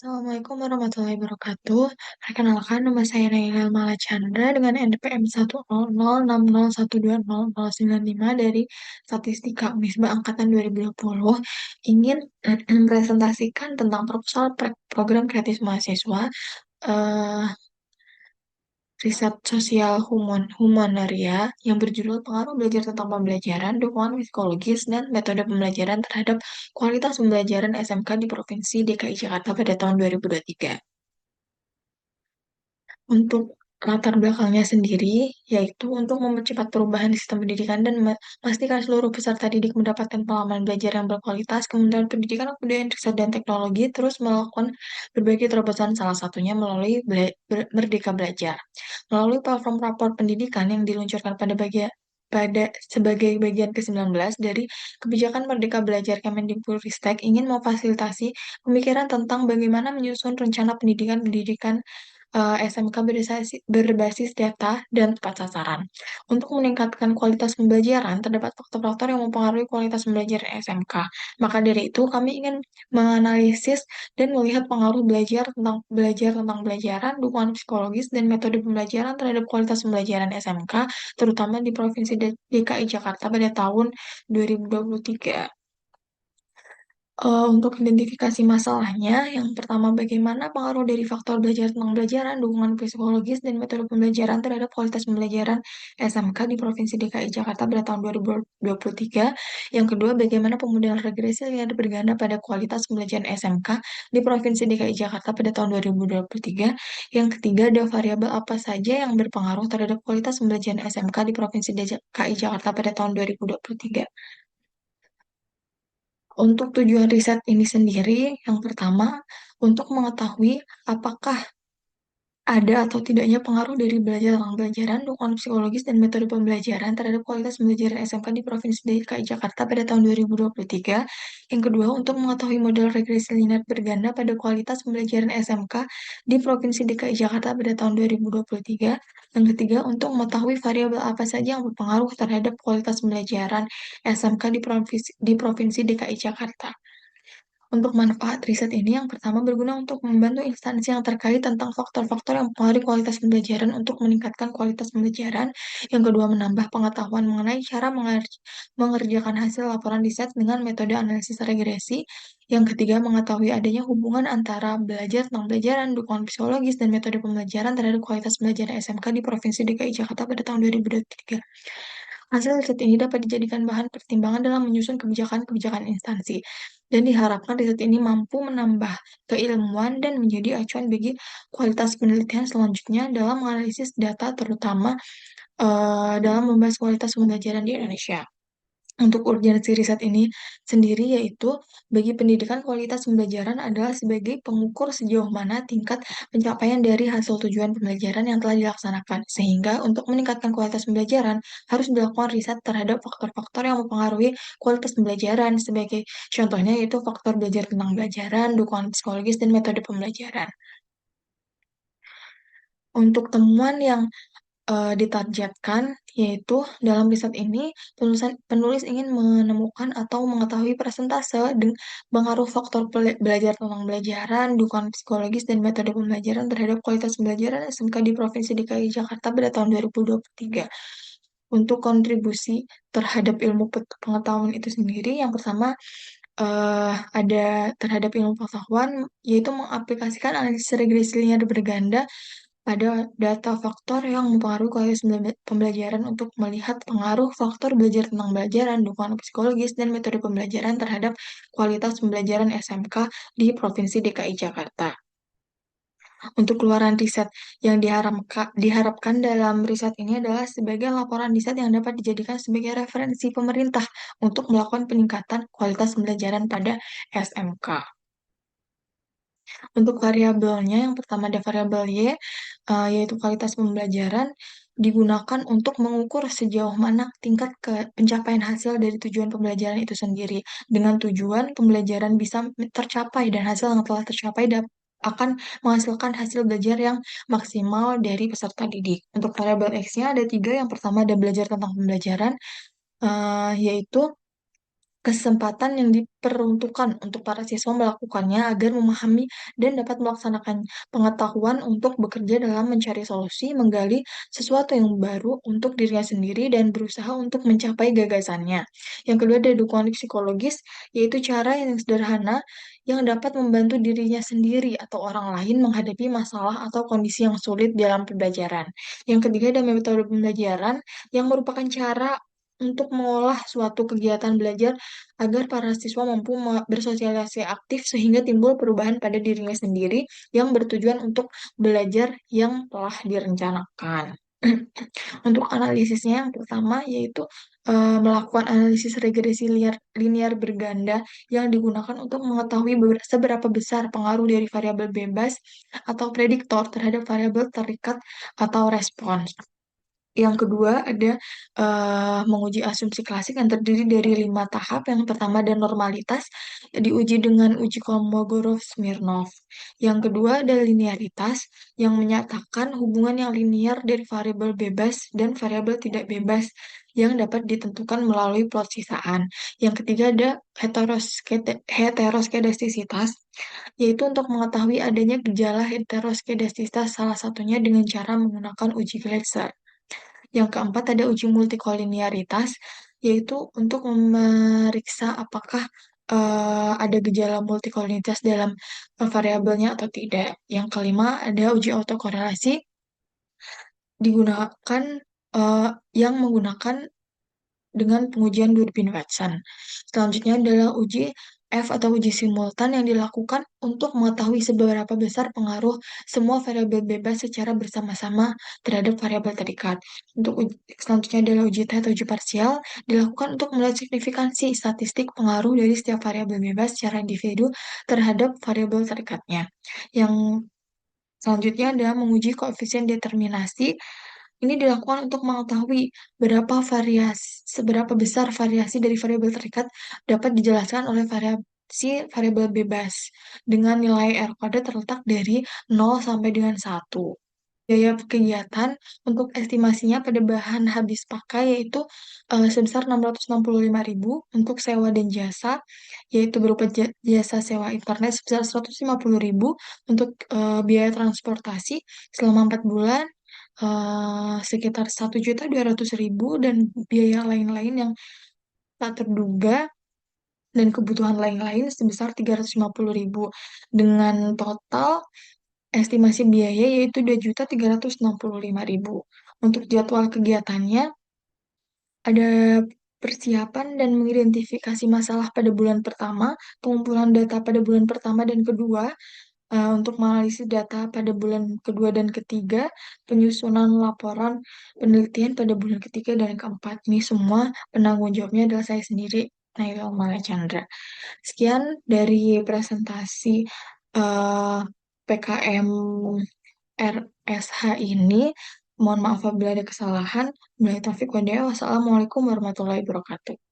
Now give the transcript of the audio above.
Assalamualaikum warahmatullahi wabarakatuh. Perkenalkan, nama saya Naila Malachandra dengan NPM 10060120095 dari Statistika Unisba Angkatan 2020. Ingin mempresentasikan tentang proposal program kreatif mahasiswa eh, riset sosial humanaria yang berjudul Pengaruh Belajar tentang Pembelajaran, Dukungan Psikologis, dan Metode Pembelajaran terhadap Kualitas Pembelajaran SMK di Provinsi DKI Jakarta pada tahun 2023. Untuk latar belakangnya sendiri, yaitu untuk mempercepat perubahan sistem pendidikan dan memastikan seluruh peserta didik mendapatkan pengalaman belajar yang berkualitas, Kementerian Pendidikan, Kebudayaan, Riset, dan Teknologi terus melakukan berbagai terobosan, salah satunya melalui Merdeka Belajar. Melalui platform rapor pendidikan yang diluncurkan sebagai bagian ke-19 dari kebijakan Merdeka Belajar, Kemendikbudristek ingin memfasilitasi pemikiran tentang bagaimana menyusun rencana pendidikan SMK berbasis data dan tepat sasaran. Untuk meningkatkan kualitas pembelajaran, terdapat faktor-faktor yang mempengaruhi kualitas pembelajaran SMK. Maka dari itu, kami ingin menganalisis dan melihat pengaruh belajar tentang pembelajaran, dukungan psikologis, dan metode pembelajaran terhadap kualitas pembelajaran SMK, terutama di Provinsi DKI Jakarta pada tahun 2023. Untuk identifikasi masalahnya, yang pertama bagaimana pengaruh dari faktor belajar tentang pembelajaran, dukungan psikologis, dan metode pembelajaran terhadap kualitas pembelajaran SMK di Provinsi DKI Jakarta pada tahun 2023. Yang kedua, bagaimana pemodelan regresi linear berganda pada kualitas pembelajaran SMK di Provinsi DKI Jakarta pada tahun 2023. Yang ketiga, ada variabel apa saja yang berpengaruh terhadap kualitas pembelajaran SMK di Provinsi DKI Jakarta pada tahun 2023. Untuk tujuan riset ini sendiri, yang pertama, untuk mengetahui apakah ada atau tidaknya pengaruh dari belajar tentang pembelajaran, dukungan psikologis, dan metode pembelajaran terhadap kualitas pembelajaran SMK di Provinsi DKI Jakarta pada tahun 2023. Yang kedua, untuk mengetahui model regresi linear berganda pada kualitas pembelajaran SMK di Provinsi DKI Jakarta pada tahun 2023. Yang ketiga, untuk mengetahui variabel apa saja yang berpengaruh terhadap kualitas pembelajaran SMK di Provinsi DKI Jakarta. Untuk manfaat riset ini, yang pertama berguna untuk membantu instansi yang terkait tentang faktor-faktor yang mempengaruhi kualitas pembelajaran untuk meningkatkan kualitas pembelajaran. Yang kedua, menambah pengetahuan mengenai cara mengerjakan hasil laporan riset dengan metode analisis regresi. Yang ketiga, mengetahui adanya hubungan antara belajar tentang pembelajaran, dukungan psikologis, dan metode pembelajaran terhadap kualitas pembelajaran SMK di Provinsi DKI Jakarta pada tahun 2023. Hasil riset ini dapat dijadikan bahan pertimbangan dalam menyusun kebijakan-kebijakan instansi, dan diharapkan riset ini mampu menambah keilmuan dan menjadi acuan bagi kualitas penelitian selanjutnya dalam menganalisis data, terutama dalam membahas kualitas pembelajaran di Indonesia. Untuk urgensi riset ini sendiri yaitu bagi pendidikan kualitas pembelajaran adalah sebagai pengukur sejauh mana tingkat pencapaian dari hasil tujuan pembelajaran yang telah dilaksanakan. Sehingga untuk meningkatkan kualitas pembelajaran harus dilakukan riset terhadap faktor-faktor yang mempengaruhi kualitas pembelajaran. Sebagai contohnya yaitu faktor belajar tentang pembelajaran, dukungan psikologis, dan metode pembelajaran. Untuk temuan yang ditargetkan, yaitu dalam riset ini penulis ingin menemukan atau mengetahui persentase pengaruh faktor belajar tentang pembelajaran, dukungan psikologis, dan metode pembelajaran terhadap kualitas pembelajaran SMK di Provinsi DKI Jakarta pada tahun 2023. Untuk kontribusi terhadap ilmu pengetahuan itu sendiri, yang pertama ada terhadap ilmu pengetahuan, yaitu mengaplikasikan analisis regresi linear berganda pada data faktor yang mempengaruhi kualitas pembelajaran untuk melihat pengaruh faktor belajar tentang pembelajaran, dukungan psikologis, dan metode pembelajaran terhadap kualitas pembelajaran SMK di Provinsi DKI Jakarta. Untuk keluaran riset yang diharapkan dalam riset ini adalah sebagai laporan riset yang dapat dijadikan sebagai referensi pemerintah untuk melakukan peningkatan kualitas pembelajaran pada SMK. Untuk variabelnya, yang pertama ada variabel Y, yaitu kualitas pembelajaran, digunakan untuk mengukur sejauh mana tingkat pencapaian hasil dari tujuan pembelajaran itu sendiri. Dengan tujuan pembelajaran bisa tercapai dan hasil yang telah tercapai akan menghasilkan hasil belajar yang maksimal dari peserta didik. Untuk variabel X-nya ada tiga. Yang pertama ada belajar tentang pembelajaran, yaitu kesempatan yang diperuntukkan untuk para siswa melakukannya agar memahami dan dapat melaksanakan pengetahuan untuk bekerja dalam mencari solusi, menggali sesuatu yang baru untuk dirinya sendiri, dan berusaha untuk mencapai gagasannya. Yang kedua ada dukungan psikologis, yaitu cara yang sederhana yang dapat membantu dirinya sendiri atau orang lain menghadapi masalah atau kondisi yang sulit dalam pembelajaran. Yang ketiga ada metode pembelajaran yang merupakan cara untuk mengolah suatu kegiatan belajar agar para siswa mampu bersosialisasi aktif sehingga timbul perubahan pada dirinya sendiri yang bertujuan untuk belajar yang telah direncanakan. Untuk analisisnya yang pertama yaitu melakukan analisis regresi linear berganda yang digunakan untuk mengetahui seberapa besar pengaruh dari variabel bebas atau prediktor terhadap variabel terikat atau respons. Yang kedua ada menguji asumsi klasik yang terdiri dari 5 tahap. Yang pertama ada normalitas, diuji dengan uji Kolmogorov-Smirnov. Yang kedua ada linearitas, yang menyatakan hubungan yang linear dari variabel bebas dan variabel tidak bebas yang dapat ditentukan melalui plot sisaan. Yang ketiga ada heteroskedastisitas, yaitu untuk mengetahui adanya gejala heteroskedastisitas salah satunya dengan cara menggunakan uji Gleiser. Yang keempat ada uji multikolinearitas, yaitu untuk memeriksa apakah ada gejala multikolinearitas dalam variabelnya atau tidak. Yang kelima ada uji autokorelasi digunakan eh, yang menggunakan dengan pengujian Durbin Watson. Selanjutnya adalah uji F atau uji simultan yang dilakukan untuk mengetahui seberapa besar pengaruh semua variabel bebas secara bersama-sama terhadap variabel terikat. Selanjutnya adalah uji T atau uji parsial dilakukan untuk melihat signifikansi statistik pengaruh dari setiap variabel bebas secara individu terhadap variabel terikatnya. Yang selanjutnya adalah menguji koefisien determinasi. Ini dilakukan untuk mengetahui seberapa besar variasi dari variabel terikat dapat dijelaskan oleh variabel bebas dengan nilai R kuadrat terletak dari 0 sampai dengan 1. Biaya kegiatan untuk estimasinya pada bahan habis pakai yaitu sebesar 665.000 untuk sewa dan jasa, yaitu berupa jasa sewa internet sebesar 150.000 untuk biaya transportasi selama 4 bulan sekitar 1.200.000 dan biaya lain-lain yang tak terduga dan kebutuhan lain-lain sebesar 350.000 dengan total estimasi biaya yaitu 2.365.000. Untuk jadwal kegiatannya ada persiapan dan mengidentifikasi masalah pada bulan pertama, pengumpulan data pada bulan pertama dan kedua, untuk menganalisis data pada bulan kedua dan ketiga, penyusunan laporan penelitian pada bulan ketiga dan keempat. Ini semua penanggung jawabnya adalah saya sendiri, Naila Mala Chandra. Sekian dari presentasi eh, PKM RSH ini. Mohon maaf apabila ada kesalahan. Wassalamualaikum warahmatullahi wabarakatuh.